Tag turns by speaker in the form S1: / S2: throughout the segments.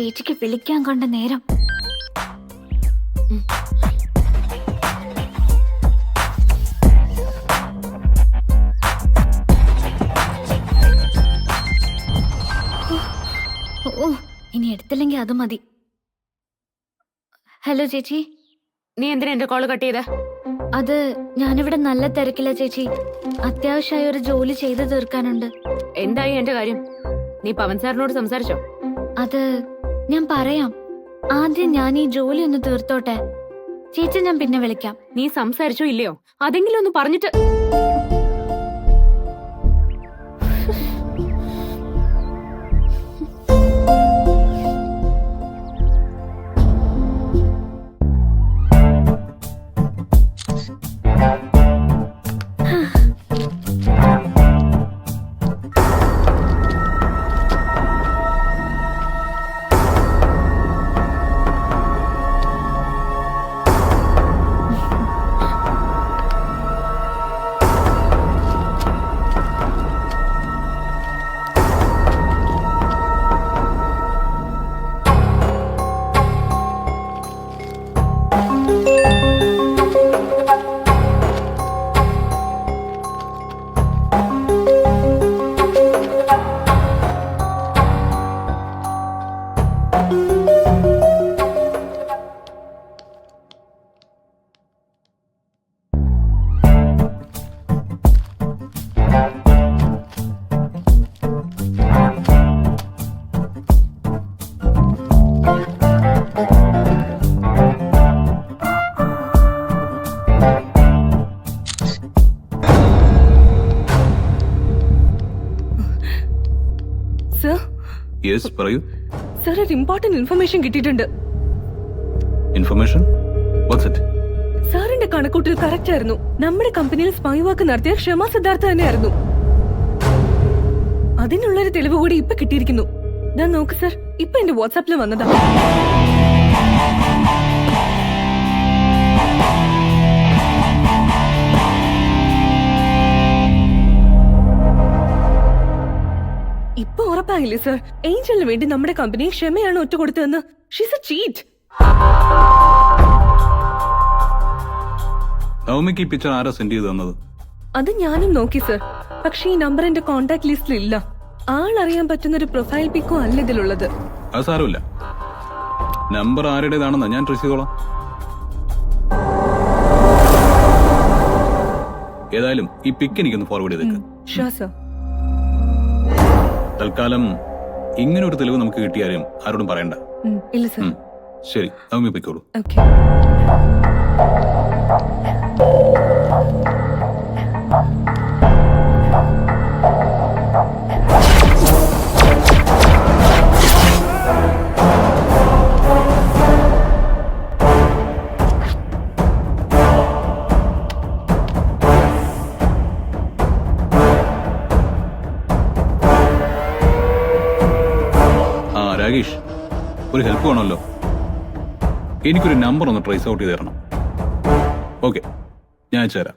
S1: ചേച്ചിക്ക് വിളിക്കാൻ കണ്ട നേരം. ഓ, ഇനി എടുത്തില്ലെങ്കിൽ അത് മതി. ഹലോ ചേച്ചി.
S2: നീ എന്തിനാ എന്റെ കോള് കട്ട് ചെയ്ത?
S1: അത് ഞാനിവിടെ നല്ല തിരക്കില്ല ചേച്ചി. അത്യാവശ്യമായ ഒരു ജോലി ചെയ്തു തീർക്കാനുണ്ട്.
S2: എന്തായി എന്റെ കാര്യം? നീ പവൻ സാറിനോട് സംസാരിച്ചോ?
S1: അത് ഞാൻ പറയാം. ആദ്യം ഞാൻ ഈ ജോലി ഒന്ന് തീർത്തോട്ടെ. ചേച്ചി ഞാൻ പിന്നെ വിളിക്കാം.
S2: നീ സംസാരിച്ചോ ഇല്ലയോ? അതെങ്കിലും ഒന്ന് പറഞ്ഞിട്ട്.
S3: യെസ്, പറയൂ.
S2: സർ, ഒരു ഇമ്പോർട്ടന്റ് ഇൻഫർമേഷൻ കിട്ടിയിട്ടുണ്ട്.
S3: ഇൻഫർമേഷൻ? What's it?
S2: സാറിന്റെ കണക്കൂട്ടൽ കറക്റ്റ് ആയിരുന്നു. നമ്മുടെ കമ്പനിയിൽ സ്പൈ വർക്ക് നടത്തിയ ക്ഷമ സിദ്ധാർത്ഥ തന്നെയായിരുന്നു. അതിനുള്ളൊരു തെളിവ് കൂടി ഇപ്പൊ കിട്ടിയിരിക്കുന്നു. ഞാൻ നോക്ക് സർ, ഇപ്പൊ എന്റെ വാട്സാപ്പിൽ വന്നതാ. ഇപ്പൊ ഉറപ്പായില്ലേ സർ, ഏഞ്ചലിന് വേണ്ടി നമ്മുടെ കമ്പനി ക്ഷമയാണ് ഒറ്റ കൊടുത്തതെന്ന്. She's a cheat.
S3: നവമിക്ക് ഈ പിക്ചർ ആരാ സെൻഡ് ചെയ്ത് തന്നത്?
S2: അത് ഞാനും നോക്കി സർ, പക്ഷെ ഈ നമ്പർ എന്റെ കോണ്ടാക്ട് ലിസ്റ്റിൽ ഇല്ല. ആളറിയാൻ പറ്റുന്ന ഒരു പ്രൊഫൈൽ പിക്കോ അല്ല ഇതിലുള്ളത്.
S3: അത് സാരമില്ല, നമ്പർ ആരുടേതാണെന്ന് ഞാൻ ട്രേസ് ചെയ്തോളാം. ഏതായാലും ഈ പിക്ക് എനിക്കൊന്ന് ഫോർവേഡ് ചെയ്തേക്ക്.
S2: Sure sir.
S3: തൽക്കാലം ഇങ്ങനെ ഒരു തെളിവ് നമുക്ക് കിട്ടിയാലും ആരോടും പറയണ്ട.
S2: ഇല്ല സർ.
S3: ശരി, നവമി പൊയ്ക്കോളൂ.
S2: ഓക്കെ.
S3: രാകേഷ്, ഒരു ഹെൽപ്പ് വേണമല്ലോ. എനിക്കൊരു നമ്പർ ഒന്ന് ട്രേസ് ഔട്ട് ചെയ്ത് തരണം. ഓക്കെ, ഞാൻ അയച്ചു തരാം.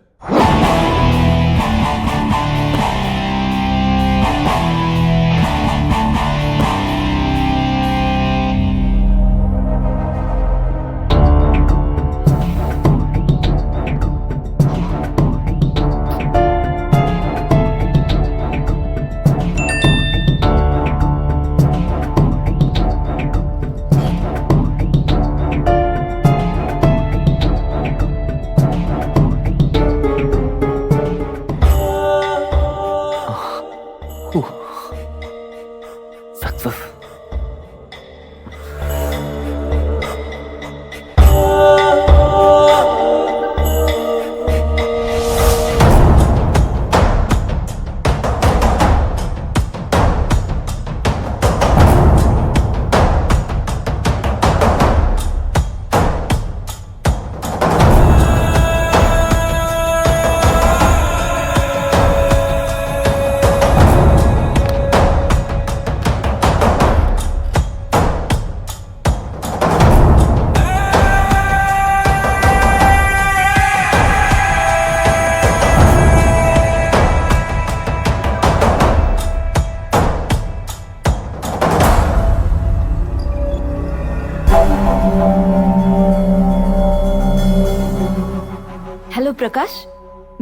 S4: ഹലോ പ്രകാശ്,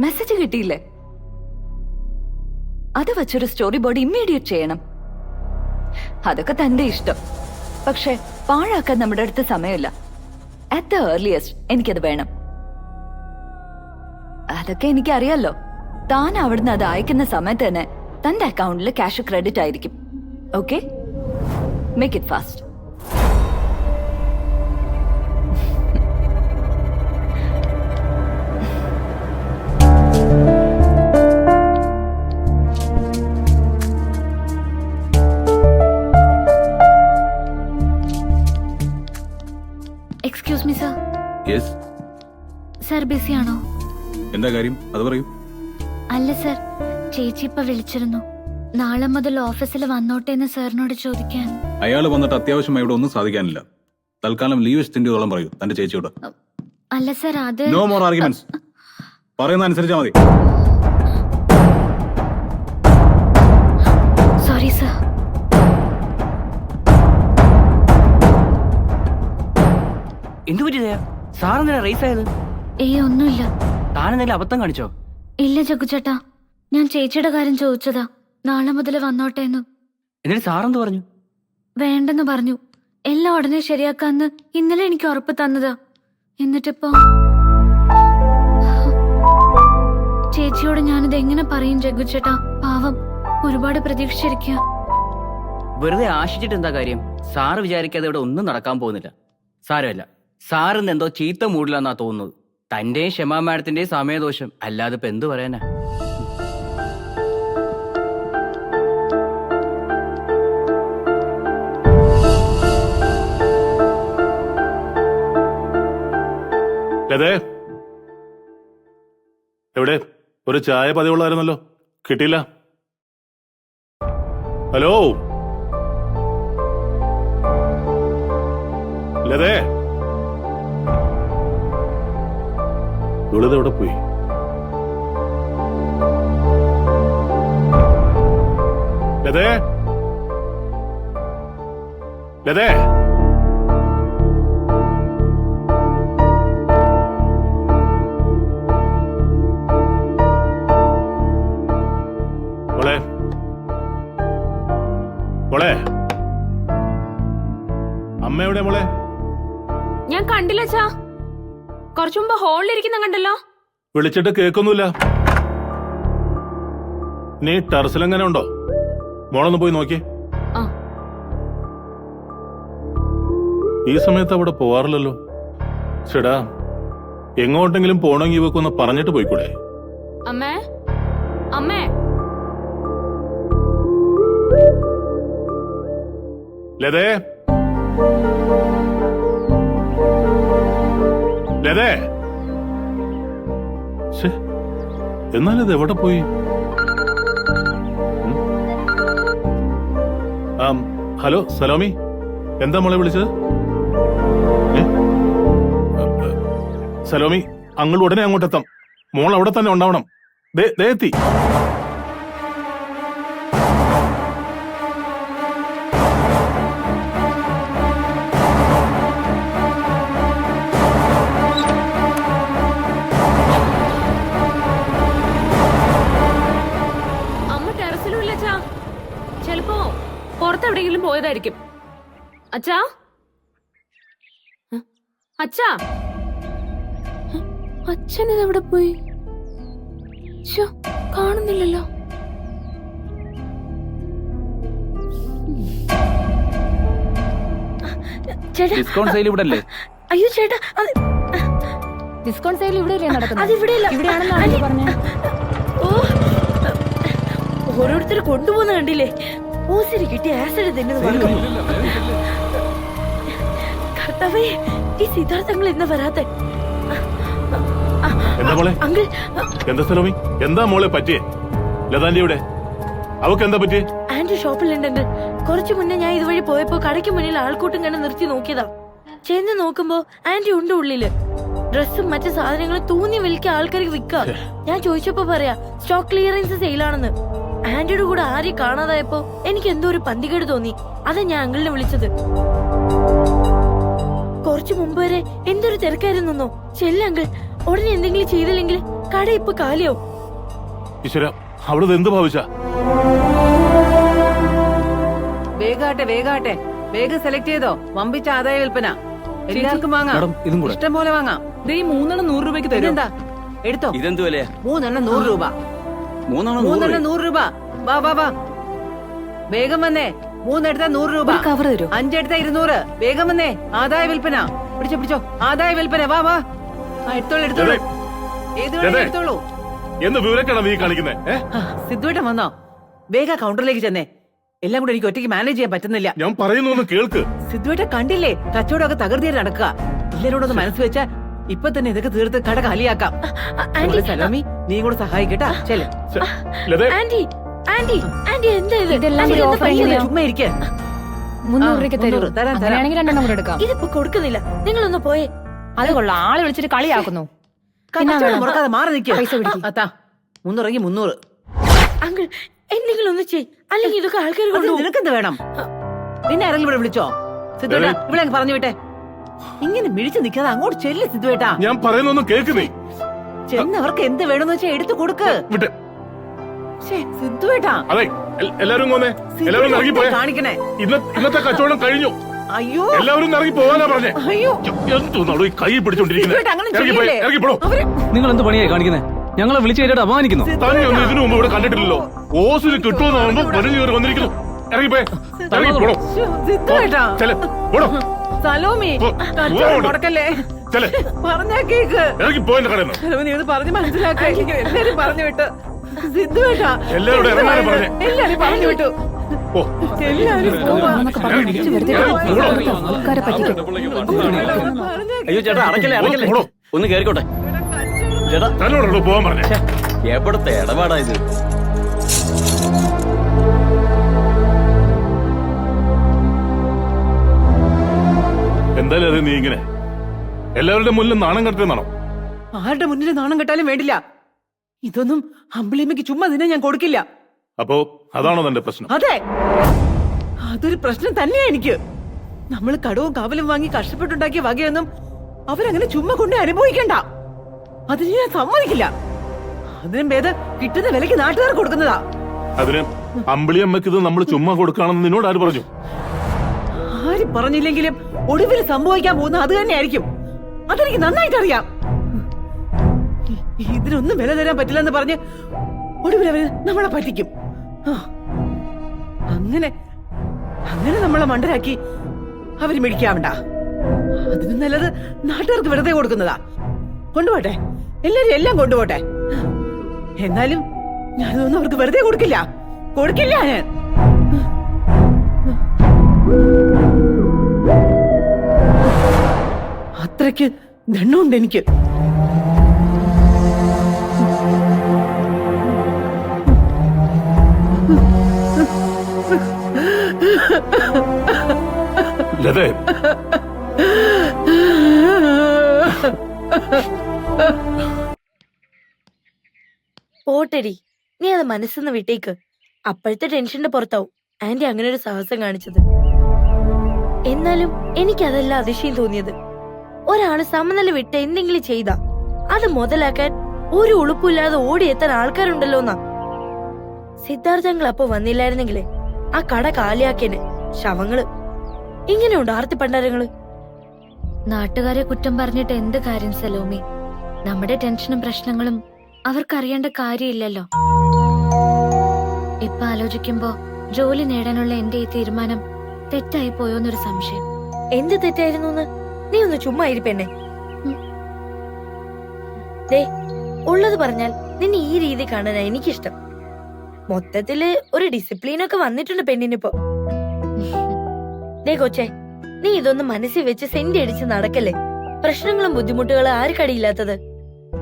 S4: മെസ്സേജ് കിട്ടിയില്ലേ? അത് വെച്ചൊരു സ്റ്റോറി ബോർഡ് ഇമ്മീഡിയറ്റ് ചെയ്യണം. അതൊക്കെ തന്റെ ഇഷ്ടം, പക്ഷെ പാഴാക്കാൻ നമ്മുടെ അടുത്ത് സമയമില്ല. അറ്റ് ദ ഏർലിയസ്റ്റ് എനിക്കത് വേണം. അതൊക്കെ എനിക്കറിയാലോ. താൻ അവിടുന്ന് അത് അയക്കുന്ന സമയത്ത് തന്നെ തന്റെ അക്കൗണ്ടിൽ ക്യാഷ് ക്രെഡിറ്റ് ആയിരിക്കും. Okay, make it fast.
S1: Excuse me sir.
S3: Yes,
S1: sir ബിസിയാണോ?
S3: എന്താ കാര്യം അത് പറയൂ.
S1: അല്ല സർ, ചേച്ചി ഇപ്പൊ വിളിച്ചിരുന്നു. നാളെ മുതൽ ഓഫീസിൽ വന്നോട്ടെ എന്ന് സാറിനോട് ചോദിക്കാൻ.
S3: അയാൾ വന്നിട്ട് അത്യാവശ്യമായി ഇവിടെ ഒന്നും സാധിക്കാനില്ല. തൽക്കാലം ലീവ് എക്സ്റ്റെൻഡ് പറയൂ തന്റെ ചേച്ചിയോട്.
S1: അല്ല സർ, അത്
S3: നോ മോർ ആർഗ്യുമെന്റ്സ്. പറയുന്ന അനുസരിച്ചാ മതി.
S1: Sorry sir.
S5: എന്തു പറ്റിയതാ? സാറെന്തിനാ റേസ് ആയത്?
S1: ഒന്നുമില്ല.
S5: താനെന്തെങ്കിലും അബദ്ധം കാണിച്ചോ?
S1: ഇല്ല ജഗുചേട്ടാ, ഞാൻ ചേച്ചിയുടെ കാര്യം ചോദിച്ചതാ. നാളെ മുതൽ വന്നോട്ടെ എന്ന്.
S5: എന്നിട്ട് സാറെന്ത് പറഞ്ഞു?
S1: വേണ്ടെന്ന് പറഞ്ഞു. എല്ലാം ഉടനെ ശരിയാക്കാന്ന് ഇന്നലെ എനിക്ക് ഉറപ്പ് തന്നതാ. എന്നിട്ടിപ്പോ ചേച്ചിയോട് ഞാനിത് എങ്ങനെ പറയും ജഗുചേട്ടാ? പാവം, ഒരുപാട് പ്രതീക്ഷിച്ചിരിക്കുക.
S5: വെറുതെ ആശിച്ചിട്ട് എന്താ കാര്യം? സാറ് വിചാരിക്കാതെ ഇവിടെ ഒന്നും നടക്കാൻ പോകുന്നില്ല. സാരമല്ല, സാറിന്ന് എന്തോ ചീത്ത മൂടില്ലെന്നാ തോന്നുന്നത്. തന്റെയും ക്ഷമാ മാഡത്തിന്റെയും സമയദോഷം, അല്ലാതെ ഇപ്പൊ എന്തു പറയാനാ?
S6: എവിടെ ഒരു ചായ പതിവുള്ളായിരുന്നല്ലോ, കിട്ടിയില്ല. ഹലോ ലതേ, എവിടെ പോയി? ലതേ, ലതേ, മോളെ, മോളെ, അമ്മ എവിടെ മോളെ?
S7: ഞാൻ കണ്ടില്ല അച്ഛാ. കുറച്ചു മുമ്പ് ഹോളിൽ ഇരിക്കുന്ന കണ്ടല്ലോ.
S6: വിളിച്ചിട്ട് കേൾക്കൊന്നുമില്ല. നീ ടെറസിലെങ്ങനെ ഉണ്ടോ? മോളൊന്ന് പോയി നോക്കിയേ.
S7: ആ.
S6: ഈ സമയത്ത് അവിടെ പോവാറില്ലല്ലോ. ചേടാ, എങ്ങോട്ടെങ്കിലും പോണെങ്കിൽ ഇവക്കൊന്ന് പറഞ്ഞിട്ട് പോയിക്കൂടെ?
S7: അമ്മേ, അമ്മേ.
S6: ലതേ, ലതേ, എന്നാലിത് എവിടെ പോയി? ഹലോ സലോമി, എന്താ മോളെ വിളിച്ചത്? സലോമി, അങ്ങൾ ഉടനെ അങ്ങോട്ടെത്താം. മോൾ അവിടെ തന്നെ ഉണ്ടാവണം. ദേ എത്തി.
S7: അമ്മ ടെറസിലും ഇല്ല അച്ഛാ. ചിലപ്പോ പുറത്തെവിടെയെങ്കിലും പോയതായിരിക്കും. അച്ഛാ, അച്ഛാ, അച്ഛൻ ഇതെവിടെ പോയി? കാണുന്നില്ലല്ലോ.
S5: ഡിസ്കൗണ്ട് സെയിൽ ഇവിടെ അല്ലേ?
S2: അയ്യോ ചേട്ടാ,
S7: ഡിസ്കൗണ്ട് സെയിൽ ഇവിടെ
S2: ഇവിടെയാണെന്നാണ് പറഞ്ഞത്. ഓരോരുത്തർ കൊണ്ടുപോകുന്ന കണ്ടില്ലേ? ഓസിന് കിട്ടിയ ആസിഡ് തന്നെ. കർത്താവേ, ഈ സിദ്ധാർത്ഥങ്ങൾ ഇന്ന് വരാത്തെ.
S6: എന്താ മോളെ?
S2: അങ്കിൾ,
S6: എന്താ സലോമി, എന്താ മോളെ പറ്റിയേ? ലതാന്റെ ഇവിടെ അവക്ക് എന്താ പറ്റിയേ?
S2: ആന്റി ഷോപ്പിലുണ്ടെങ്കിൽ കുറച്ചു മുന്നേ ഞാൻ ഇതുവഴി പോയപ്പോ കടയ്ക്ക് മുന്നിൽ ആൾക്കൂട്ടം കണ്ട് നിർത്തി നോക്കിയതാ. ചെന്ന് നോക്കുമ്പോ ആന്റി ഉണ്ട് ഉള്ളില്. ഡ്രസ്സും മറ്റു സാധനങ്ങളും തൂന്നി വിൽക്കാൻ ആൾക്കാർക്ക് വിൽക്കാം. ഞാൻ ചോദിച്ചപ്പോ പറയാ സ്റ്റോക്ക് ക്ലിയറൻസ് സെയിലാണെന്ന്. ആന്റിയുടെ കൂടെ ആരെയും കാണാതായപ്പോ എനിക്ക് എന്തോ ഒരു പന്തികേട് തോന്നി. അതാ ഞാൻ അങ്കിളിനെ വിളിച്ചത്. കുറച്ചു മുമ്പ് വരെ എന്തൊരു തിരക്കായിരുന്നോ. ചെല്ല അങ്കിൾ, ഉടനെ എന്തെങ്കിലും ചെയ്തില്ലെങ്കിൽ കട ഇപ്പൊ കാലിയാവും.
S6: ഈശ്വര, അവളത് എന്ത് ഭാവിച്ച?
S8: വേഗാട്ടെ വേഗാട്ടെ, വേഗം സെലക്ട് ചെയ്തോ. വമ്പിച്ച ആദായ വിൽപ്പന. എല്ലാവർക്കും വാങ്ങാം,
S3: മാഡം ഇതും കൂടെ.
S8: ഇഷ്ടം പോലെ വാങ്ങാം.
S5: ഈ 3 100 രൂപയ്ക്ക് തരും.
S8: ഇതെന്താ? എടുത്തോ.
S5: ഇതെന്ത് വിലയാ?
S8: 3 100 രൂപ.
S5: 3
S8: 100 രൂപ. വാ വാ വാ, വേഗം വന്നേ. 3 എടുത്താ 100 രൂപ.
S4: കവർ തരൂ.
S8: 5 എടുത്താ 200. വേഗം വന്നേ. ആദായ വിൽപ്പന. പിടിച്ചോ പിടിച്ചോ, ആദായ വിൽപ്പന. വാ വാ, എടുത്തോളൂ എടുത്തോളൂ. ഏത് വേണേ എടുത്തോളൂ.
S6: എന്ത് വിവരക്കാണ് നീ കാണിക്കുന്നേ?
S8: സിദ്ധുവേട്ടൻ വന്നോ? വേഗം കൗണ്ടറിലേക്ക് ചെന്നേ. എല്ലാം കൂടെ എനിക്ക് ഒറ്റയ്ക്ക് മാനേജ് ചെയ്യാൻ പറ്റുന്നില്ല.
S6: ഞാൻ പറയുന്നു കേൾക്ക്.
S8: സിദ്ധുവേട്ടൻ കണ്ടില്ലേ, കച്ചവടമൊക്കെ തകർത്തിയായിട്ട് നടക്കുക. എല്ലാരോടൊന്ന് മനസ്സ് വെച്ചാ ഇപ്പൊ തന്നെ ഇതൊക്കെ തീർത്ത് കട കാലിയാക്കാം.
S2: ആന്റി,
S8: സലോമി, നീ കൂടെ സഹായിക്കട്ടാ. ചെല്.
S6: ലതേ,
S2: ആന്റി, ആന്റി, ആന്റി എന്താ ഇത്?
S1: ഇതെല്ലാം
S2: ആന്റി,
S1: കൂടി
S2: എന്താ
S1: ഓഫർ
S2: പയ്യനെ?
S1: എങ്ങനെയാ?
S8: ചുമ്മാ ഇരിക്കേ.
S1: 300 രൂപയ്ക്ക് തരൂ.
S8: തരാം തരാം.
S1: അങ്ങനെയാണെങ്കിൽ 2 കൂടെ എടുക്കാം.
S2: ഇതിപ്പോ കൊടുക്കുന്നില്ല. നിങ്ങളൊന്ന് പോയേ.
S1: അത് കൊള്ളാം, ആള് വിളിച്ചിട്ട് കളിയാക്കുന്നു.
S8: കച്ചവടം മുടക്കാതെ മാറി നിൽക്കുക.
S1: പൈസ പിടിക്ക്.
S8: അത്താ 300 300.
S2: അങ്കിൾ, എന്തെങ്കിലും ഒന്ന് ചെയ്, അല്ലെങ്കിൽ ഇതൊക്കെ ആൾക്കാർ
S8: അത്
S2: കൊണ്ടുപോകും.
S8: നിനക്കെന്ത് വേണം? നിന്നെ ആരെങ്കിലും ഇവിടെ വിളിച്ചോ? സിദ്ധുവേട്ടാ, ഇവിടെ അങ്ങ് പറഞ്ഞു വിട്ടെ. ഇങ്ങനെ മിഴിച്ചു നിൽക്കാതെ അങ്ങോട്ട് ചെല്ല് സിദ്ധുവേട്ടാ.
S6: ഞാൻ പറയുന്നൊന്നും കേൾക്കുന്നേ.
S8: ചെന്നവർക്ക് എന്ത് വേണമെന്ന് വെച്ചാൽ എടുത്തു കൊടുക്ക്.
S6: വിട്ടെ.
S8: സിദ്ധുവേട്ടാ,
S6: അതെ, എല്ലാവരും വന്നേ. എല്ലാവരും ഇറങ്ങി പോയേ.
S8: കാണിക്കണേ.
S6: ഇന്നത്തെ കച്ചവടം കഴിഞ്ഞു.
S8: അയ്യോ
S6: എല്ലാവരും ഇറങ്ങി പോകാനാ പറഞ്ഞേ.
S8: അയ്യോ,
S6: എന്തോന്നാടോ ഈ കൈ പിടിച്ചോണ്ടിരിക്കുന്നത്?
S8: സിദ്ധുവേട്ടാ, അങ്ങനെ
S6: ഇറങ്ങി പോയേ,
S8: ചെയ്യല്ലേ.
S6: ഇറങ്ങി പോടോ.
S8: അവര്
S3: നിങ്ങൾ എന്ത് പണിയായി കാണിക്കുന്നത്? ഞങ്ങളെ വിളിച്ചു കയറ്റിട്ട് അപമാനിക്കുന്നു.
S6: തന്നെ ഒന്നും ഇതിനു മുമ്പ് ഇവിടെ കണ്ടിട്ടില്ലല്ലോ. ഓസിന് കിട്ടുമെന്നാകുമ്പോ വലിഞ്ഞു കയറി വന്നിരിക്കുന്നു. ഇറങ്ങി പോയേ, ഇറങ്ങി പോടോ.
S8: സിദ്ധുവേട്ടാ,
S6: ചെല പോടോ.
S8: സലോമി,
S6: പോ.
S8: കച്ചവടം മുടക്കല്ലേ.
S6: ചെല
S8: പറഞ്ഞാ കേക്ക്.
S6: ഇറങ്ങി പോയെന്ന് കടന്നു.
S8: സലോമി, നീ ഒന്ന് പറഞ്ഞ് മനസ്സിലാക്കി. എല്ലാരും പറഞ്ഞു വിട്ടു. സിദ്ധുവേട്ടാ,
S6: എല്ലാവരോടും ഇറങ്ങാനും പറഞ്ഞേ.
S8: എല്ലാരും പറഞ്ഞു വിട്ടു.
S6: ഓ,
S8: എല്ലാരും പോവാ.
S1: ആൾക്കാരെ പറ്റിക്കും.
S5: അയ്യോ ചേട്ടാ, അടക്കല്ലേ അടക്കല്ലേ.
S6: പോടോ.
S5: ഒന്ന് കേറിക്കോട്ടെ ചേട്ടാ.
S6: തന്നോടോ പോവാൻ പറഞ്ഞേ.
S5: എവിടത്തെ ഇടപാടാ ഇത്?
S6: എന്തായാലും അത് നീ ഇങ്ങനെ എല്ലാവരുടെ മുന്നിൽ നാണം കെട്ടുന്നാണോ?
S8: ആരുടെ മുന്നിൽ നാണം കെട്ടാലും വേണ്ടില്ല. ഇതൊന്നും അമ്പിളിയമ്മയ്ക്ക് ചുമ്മാ നിന്നെ ഞാൻ കൊടുക്കില്ല.
S6: അപ്പോ അതാണോ നിന്റെ പ്രശ്നം?
S8: അതെ, അതൊരു പ്രശ്നം തന്നെയാ എനിക്ക്. നമ്മൾ കടവും കാവലും വാങ്ങി കഷ്ടപ്പെട്ടുണ്ടാക്കിയ വകയൊന്നും അവരങ്ങനെ ചുമ്മാ കൊണ്ട് അനുഭവിക്കണ്ട. അതിന് ഞാൻ സമ്മതിക്കില്ല. അതിനും ഭേദം കിട്ടുന്ന വിലക്ക് നാട്ടുകാർ കൊടുക്കുന്നതാ.
S6: അതിന് അമ്പിളിയമ്മക്ക് ഇത് നമ്മൾ ചുമ്മാ കൊടുക്കാണെന്ന് നിന്നോട് ആര് പറഞ്ഞു?
S8: ആര് പറഞ്ഞില്ലെങ്കിലും ഒടുവിൽ സംഭവിക്കാൻ പോകുന്ന അത് തന്നെയായിരിക്കും. അതെനിക്ക് നന്നായിട്ട് അറിയാം. ഇതിനൊന്നും വില തരാൻ പറ്റില്ലെന്ന് പറഞ്ഞ് ഒടുവിൽ അവര് നമ്മളെ പറ്റിക്കും. അങ്ങനെ അങ്ങനെ നമ്മളെ മണ്ടരാക്കി അവര് മേടിക്കാവണ്ട. അതിന് നല്ലത് നാട്ടുകാർക്ക് വെറുതെ കൊടുക്കുന്നതാ. കൊണ്ടുപോട്ടെ, എല്ലാരും എല്ലാം കൊണ്ടുപോട്ടെ. എന്നാലും ഞാനതൊന്നും അവർക്ക് വെറുതെ കൊടുക്കില്ല. കൊടുക്കില്ല ഞാൻ. അത്രയ്ക്ക് ദണ്ണുണ്ട് എനിക്ക്.
S6: ലതേ,
S2: പോട്ടടി, നീ അത് മനസ്സിന്ന് വിട്ടേക്ക്. അപ്പോഴത്തെ ടെൻഷന്റെ പുറത്താവും ആന്റി അങ്ങനെ ഒരു സാഹസം കാണിച്ചത്. എന്നാലും എനിക്കതല്ല അതിശയം തോന്നിയത്. ഒരാള് സമനില വിട്ട് എന്തെങ്കിലും ചെയ്താ അത് മുതലാക്കാൻ ഒരു ഉളുപ്പില്ലാതെ ഓടിയെത്താൻ ആൾക്കാരുണ്ടല്ലോ എന്നാ. സിദ്ധാർത്ഥങ്ങൾ അപ്പൊ വന്നില്ലായിരുന്നെങ്കിലേ ആ കട കാലിയാക്കേനെ. ശവങ്ങള് ഇങ്ങനെയുണ്ട് ആർത്തി പണ്ടാരങ്ങള്.
S1: നാട്ടുകാരെ കുറ്റം പറഞ്ഞിട്ട് എന്ത് കാര്യം സലോമി? നമ്മുടെ ടെൻഷനും പ്രശ്നങ്ങളും അവർക്കറിയേണ്ട കാര്യമില്ലല്ലോ. ഇപ്പൊ ആലോചിക്കുമ്പോ ജോലി നേടാനുള്ള എന്റെ ഈ തീരുമാനം തെറ്റായി പോയോന്നൊരു സംശയം.
S2: എന്ത് തെറ്റായിരുന്നു? നീ ഒന്ന് ചുമ്മാ ഇരിപ്പെന്നെ. ദേ, ഉള്ളത് പറഞ്ഞാൽ നിന്നെ ഈ രീതി കാണാനാ എനിക്കിഷ്ടം. മൊത്തത്തില് ഒരു ഡിസിപ്ലിനൊക്കെ വന്നിട്ടുണ്ട് പെണ്ണിനിപ്പോ. ദേ കൊച്ചേ, നീ ഇതൊന്നും മനസ്സിൽ വെച്ച് സെന്റ് അടിച്ച് നടക്കല്ലേ. പ്രശ്നങ്ങളും ബുദ്ധിമുട്ടുകളും ആർക്കടിയില്ലാത്തത്.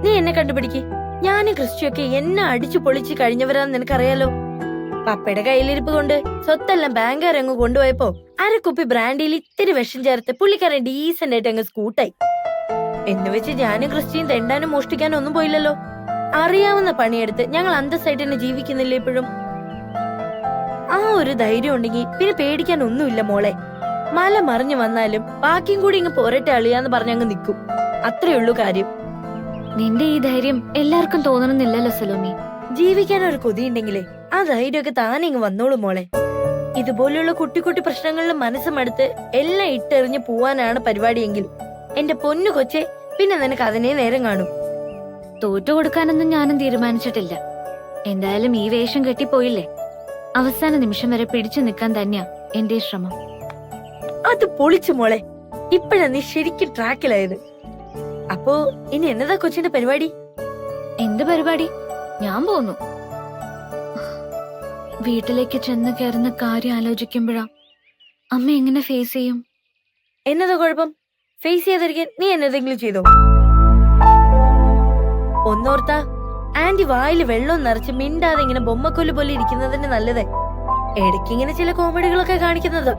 S2: നീ എന്നെ കണ്ടുപിടിക്ക്. ഞാനും ക്രിസ്റ്റിയൊക്കെ എന്നെ അടിച്ചു പൊളിച്ച് കഴിഞ്ഞവരാന്ന് നിനക്കറിയാലോ. പപ്പയുടെ കയ്യിലിരിപ്പ് കൊണ്ട് സ്വത്തെല്ലാം ബാങ്കുകാരങ്ങ് കൊണ്ടുപോയപ്പോ അരക്കുപ്പി ബ്രാൻഡിയിൽ ഇത്തിരി വിഷം ചേർത്ത് പുള്ളിക്കാരൻ ഡീസന്റ് ആയിട്ട് അങ്ങ് സ്കൂട്ടായി. എന്ന് വെച്ച് ഞാനും ക്രിസ്റ്റിയും തെണ്ടാനും മോഷ്ടിക്കാനും ഒന്നും പോയില്ലല്ലോ. അറിയാവുന്ന പണിയെടുത്ത് ഞങ്ങൾ അന്തസ്സായിട്ട് തന്നെ ജീവിക്കുന്നില്ല ഇപ്പോഴും. ആ ഒരു ധൈര്യം ഉണ്ടെങ്കിൽ പിന്നെ പേടിക്കാൻ ഒന്നുമില്ല മോളെ. മല മറിഞ്ഞു വന്നാലും ബാക്കിയും കൂടി ഇങ്ങ് പോരട്ടെ അളിയാന്ന് പറഞ്ഞങ്ങ് നിൽക്കും. അത്രേ ഉള്ളൂ കാര്യം.
S1: നിന്റെ ഈ ധൈര്യം എല്ലാവർക്കും തോന്നണമെന്നില്ലല്ലോ സലോമി.
S2: ജീവിക്കാൻ ഒരു കൊതിയുണ്ടെങ്കിലേ ആ ധൈര്യമൊക്കെ താനെ ഇങ്ങ് വന്നോളൂ മോളെ. ഇതുപോലെയുള്ള കുട്ടി കുട്ടി പ്രശ്നങ്ങളിൽ മനസ്സുമടുത്ത് എല്ലാം ഇട്ടെറിഞ്ഞ് പോവാനാണ് പരിപാടിയെങ്കിൽ എന്റെ പൊന്നു കൊച്ചെ, പിന്നെ നിനക്ക് അതിനെ നേരം കാണും.
S1: തോറ്റു കൊടുക്കാനൊന്നും ഞാനും തീരുമാനിച്ചിട്ടില്ല. എന്തായാലും ഈ വേഷം കെട്ടിപ്പോയില്ലേ, അവസാന നിമിഷം വരെ പിടിച്ചു നിൽക്കാൻ തന്നെയാ എന്റെ ശ്രമം.
S2: അത് പൊളിച്ചു മോളെ. ഇപ്പഴാ നീ ശരിക്കും ട്രാക്കിലായത്. അപ്പോ ഇനി എന്നതാ കൊച്ചിന്റെ പരിപാടി?
S1: എന്ത് പരിപാടി? ഞാൻ പോന്നു. വീട്ടിലേക്ക് ചെന്ന് കയറുന്ന കാര്യം ആലോചിക്കുമ്പോഴാ അമ്മ എങ്ങനെ ഫേസ് ചെയ്യും?
S2: എന്നതാ കുഴപ്പം? ഫേസ് ചെയ്തിരിക്കാൻ നീ എന്നതെങ്കിലും ചെയ്തോ? ഒന്നോർത്താ ആന്റി വായിൽ വെള്ളം നിറച്ച് മിണ്ടാതെ ഇങ്ങനെ ബൊമ്മക്കൊല്ലു പോലെ ഇരിക്കുന്നതിന് നല്ലത് ഇടയ്ക്ക് ഇങ്ങനെ ചില കോമഡികളൊക്കെ കാണിക്കുന്നത്.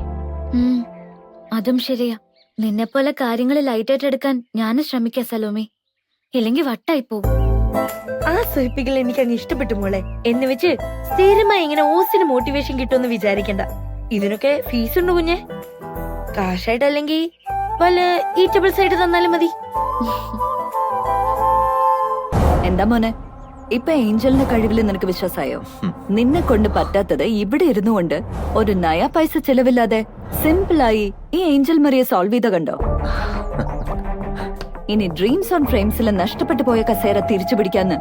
S1: അതും ശരിയാ. നിന്നെപ്പോലെ കാര്യങ്ങൾ ലൈറ്റായിട്ട് എടുക്കാൻ ഞാനും ശ്രമിക്കാം സലോമി, ഇല്ലെങ്കിൽ വട്ടായി പോവും.
S2: ആ സുഹിപ്പിക്കൽ എനിക്ക് അങ്ങ് ഇഷ്ടപ്പെട്ടു മോളെ. എന്ന് വെച്ച് സ്ഥിരമായി ഇങ്ങനെ ഓസിന് മോട്ടിവേഷൻ കിട്ടുമെന്ന് വിചാരിക്കണ്ട. ഇതിനൊക്കെ ഫീസ് ഉണ്ട് കുഞ്ഞെ. കാശായിട്ടല്ലെങ്കിൽ വല്ല ഈറ്റബിൾസ് ആയിട്ട് തന്നാലും മതി.
S4: എന്താ മോനെ, ഇപ്പൊ ഏഞ്ചലിന്റെ കഴിവില് നിനക്ക് വിശ്വാസായോ? നിന്നെ കൊണ്ട് പറ്റാത്തത് ഇവിടെ ഇരുന്നു കൊണ്ട് ഒരു നയ പൈസ ചെലവില്ലാതെ സിമ്പിളായി ഈ ഏഞ്ചൽ മറിയെ സോൾവ് ചെയ്ത കണ്ടോ? ഇനി ഡ്രീംസ് ഓൺ ഫ്രെയിംസിലെ നഷ്ടപ്പെട്ടു പോയ കസേര തിരിച്ചു പിടിക്കാന്ന്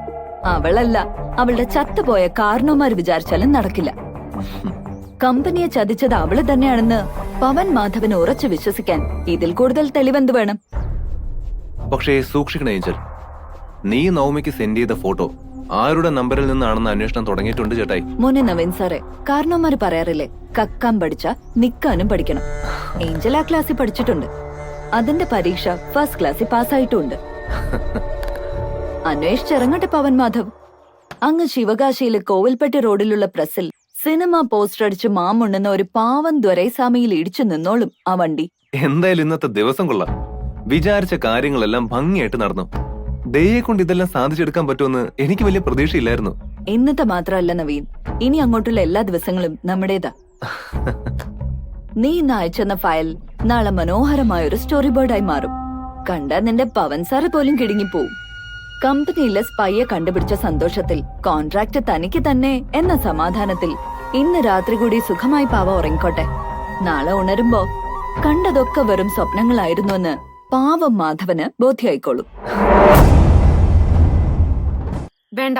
S4: അവളല്ല, അവളുടെ ചത്തുപോയ കാരണവന്മാർ വിചാരിച്ചാലും നടക്കില്ല. കമ്പനിയെ ചതിച്ചത് അവള് തന്നെയാണെന്ന് പവൻ മാധവന് ഉറച്ചു വിശ്വസിക്കാൻ ഇതിൽ കൂടുതൽ തെളിവെന്ത് വേണം?
S9: പക്ഷേ സൂക്ഷിക്കണം ഏഞ്ചൽ, നീ നവമിക്ക് സെൻഡ് ചെയ്ത ഫോട്ടോ ആരുടെ നമ്പറിൽ നിന്നാണെന്ന് അന്വേഷണം തുടങ്ങിയിട്ടുണ്ട് ചേട്ടായി.
S4: മോനെ നവീൻ സാറേ, കാരണവന്മാര് പറയാറില്ലേ, കക്കാൻ പഠിച്ച നിക്കാനും പഠിക്കണം. ഏഞ്ചൽ ആ ക്ലാസ്സിൽ പഠിച്ചിട്ടുണ്ട്. അതിന്റെ പരീക്ഷ ഫസ്റ്റ് ക്ലാസ്സിൽ പാസ്സായിട്ടുമുണ്ട്. അന്വേഷിച്ചിറങ്ങട്ടെ പവൻ മാധവ്. അങ്ങ് ശിവകാശിയിലെ കോവിൽപ്പെട്ടി റോഡിലുള്ള പ്രസിൽ സിനിമ പോസ്റ്റർ അടിച്ച് മാമുണ്ണുന്ന ഒരു പാവം ദ്വരൈസ്വാമിയിൽ ഇടിച്ചു നിന്നോളും ആ വണ്ടി.
S9: എന്തായാലും ഇന്നത്തെ ദിവസം കൊള്ളാം. വിചാരിച്ച കാര്യങ്ങളെല്ലാം ഭംഗിയായിട്ട് നടന്നു. ദയെ കൊണ്ട് ഇതെല്ലാം സാധിച്ചെടുക്കാൻ പറ്റുമെന്ന് എനിക്ക് വലിയ പ്രതീക്ഷയില്ലായിരുന്നു.
S4: ഇന്നത്തെ മാത്രമല്ല നവീൻ, ഇനി അങ്ങോട്ടുള്ള എല്ലാ ദിവസങ്ങളും നമ്മുടേതാ. നീ ഇന്ന് അയച്ചെന്ന ഫയൽ നാളെ മനോഹരമായൊരു സ്റ്റോറി ബോർഡായി മാറും. കണ്ടാ നിന്റെ പവൻ സാറ് പോലും കിടുങ്ങിപ്പോവും. കമ്പനിയിലെ സ്പൈയെ കണ്ടുപിടിച്ച സന്തോഷത്തിൽ, കോൺട്രാക്ട് തനിക്ക് തന്നെ എന്ന സമാധാനത്തിൽ ഇന്ന് രാത്രി കൂടി സുഖമായി പാവ ഉറങ്ങിക്കോട്ടെ. നാളെ ഉണരുമ്പോ കണ്ടതൊക്കെ വെറും സ്വപ്നങ്ങളായിരുന്നുവെന്ന് പാവം മാധവന് ബോധ്യായിക്കോളും.
S7: വേണ്ട,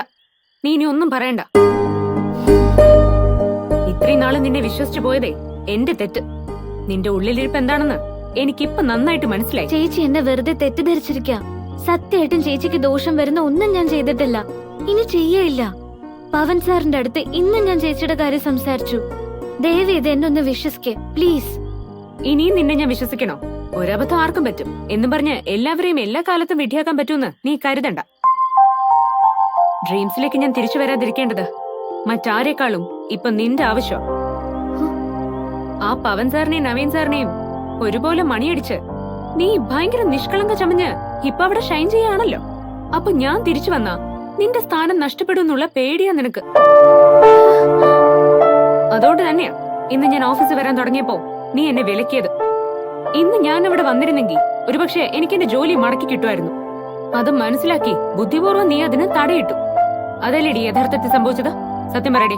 S7: നീ ഇനി ഒന്നും പറയണ്ട. ഇത്രയും നാള് നിന്നെ വിശ്വസിച്ചു പോയതേ എന്റെ തെറ്റ്. നിന്റെ ഉള്ളിലിരിപ്പ് എന്താണെന്ന് എനിക്കിപ്പൊ നന്നായിട്ട് മനസ്സിലായി.
S1: ചേച്ചി എന്നെ വെറുതെ തെറ്റിദ്ധരിച്ചിരിക്ക. സത്യമായിട്ടും ചേച്ചിക്ക് ദോഷം വരുന്ന ഒന്നും ഞാൻ ചെയ്തിട്ടില്ല, ഇനി ചെയ്യയില്ല. പവൻ സാറിന്റെ അടുത്ത് ഇന്നും ഞാൻ ചേച്ചിയുടെ കാര്യം സംസാരിച്ചു. ദയവ് ഇത് എന്നെ ഒന്ന് വിശ്വസിക്കേ പ്ലീസ്.
S7: ഇനിയും നിന്നെ ഞാൻ വിശ്വസിക്കണോ? ഒരബദ്ധം ആർക്കും പറ്റും എന്നും പറഞ്ഞ് എല്ലാവരെയും എല്ലാ കാലത്തും വിഡ്ഢിയാക്കാൻ പറ്റുമെന്ന് നീ കരുതണ്ട. ഡ്രീംസിലേക്ക് ഞാൻ തിരിച്ചു വരാതിരിക്കേണ്ടത് മറ്റാരെക്കാളും ഇപ്പൊ നിന്റെ ആവശ്യം. ആ പവൻ സാറിനെയും നവീൻ സാറിനെയും ഒരുപോലെ മണിയടിച്ച് നീ ഭയങ്കര നിഷ്കളങ്ക ചമഞ്ഞ് ഇപ്പൊ അവിടെ ഷൈൻ ചെയ്യാണല്ലോ. അപ്പൊ ഞാൻ തിരിച്ചു വന്നാ നിന്റെ സ്ഥാനം നഷ്ടപ്പെടുമെന്നുള്ള പേടിയാ നിനക്ക്. അതുകൊണ്ട് തന്നെയാ ഇന്ന് ഞാൻ ഓഫീസിൽ വരാൻ തുടങ്ങിയപ്പോ നീ എന്നെ വിലക്കിയത്. ഇന്ന് ഞാൻ അവിടെ വന്നിരുന്നെങ്കിൽ ഒരുപക്ഷെ എനിക്ക് എന്റെ ജോലി മടക്കി കിട്ടുമായിരുന്നു. അത് മനസ്സിലാക്കി ബുദ്ധിപൂർവ്വം നീ അതിന് തടയിട്ടു. അതല്ലേടി യഥാർത്ഥത്തിൽ സംഭവിച്ചത്? സത്യം പറയടി.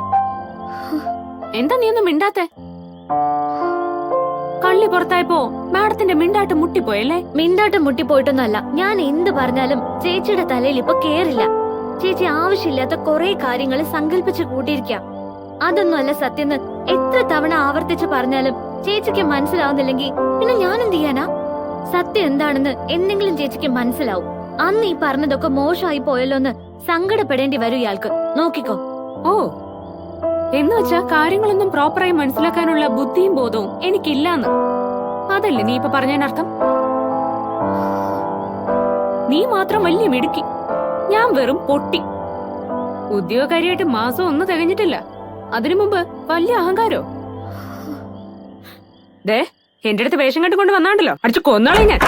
S7: എന്താ നീ ഒന്നും മിണ്ടാത്തെ? കള്ളി പുറത്തായപ്പോ മാഡത്തിന്റെ മിണ്ടാട്ട് മുട്ടിപ്പോയല്ലേ?
S1: മിണ്ടാട്ട് മുട്ടിപ്പോയിട്ടൊന്നുമല്ല. ഞാൻ എന്ത് പറഞ്ഞാലും ചേച്ചിയുടെ തലയിൽ ഇപ്പൊ കേറില്ല. ചേച്ചി ആവശ്യമില്ലാത്ത കുറെ കാര്യങ്ങൾ സങ്കല്പിച്ച് കൂട്ടിയിരിക്കാം. അതൊന്നുമല്ല സത്യം. എത്ര തവണ ആവർത്തിച്ച് പറഞ്ഞാലും ചേച്ചിക്ക് മനസ്സിലാവുന്നില്ലെങ്കിൽ പിന്നെ ഞാൻ എന്ത് ചെയ്യാനാ? സത്യം എന്താണെന്ന് എന്തെങ്കിലും ചേച്ചിക്ക് മനസ്സിലാവും. അന്ന് ഈ പറഞ്ഞതൊക്കെ മോശമായി പോയല്ലോന്ന് സങ്കടപ്പെടേണ്ടി വരും ഇയാൾക്ക്. നോക്കിക്കോ.
S7: ഓ, എന്ന് വെച്ചാ കാര്യങ്ങളൊന്നും പ്രോപ്പറായി മനസ്സിലാക്കാനുള്ള ബുദ്ധിയും ബോധവും എനിക്കില്ലാന്ന് അതല്ലേ നീ ഇപ്പൊ പറഞ്ഞതിനർത്ഥം? നീ മാത്രം വലിയ മിടുക്കി, ഞാൻ വെറും പൊട്ടി. ഉദ്യോഗകാരിയായിട്ട് മാസം ഒന്നും തികഞ്ഞിട്ടില്ല, അതിനു മുമ്പ് വലിയ അഹങ്കാരോ? ദേ, എന്റെ അടുത്ത് വേഷം കെട്ടുകൊണ്ട് വന്നാണ്ടല്ലോ, അടിച്ചു കൊന്നാളെ ഞാൻ.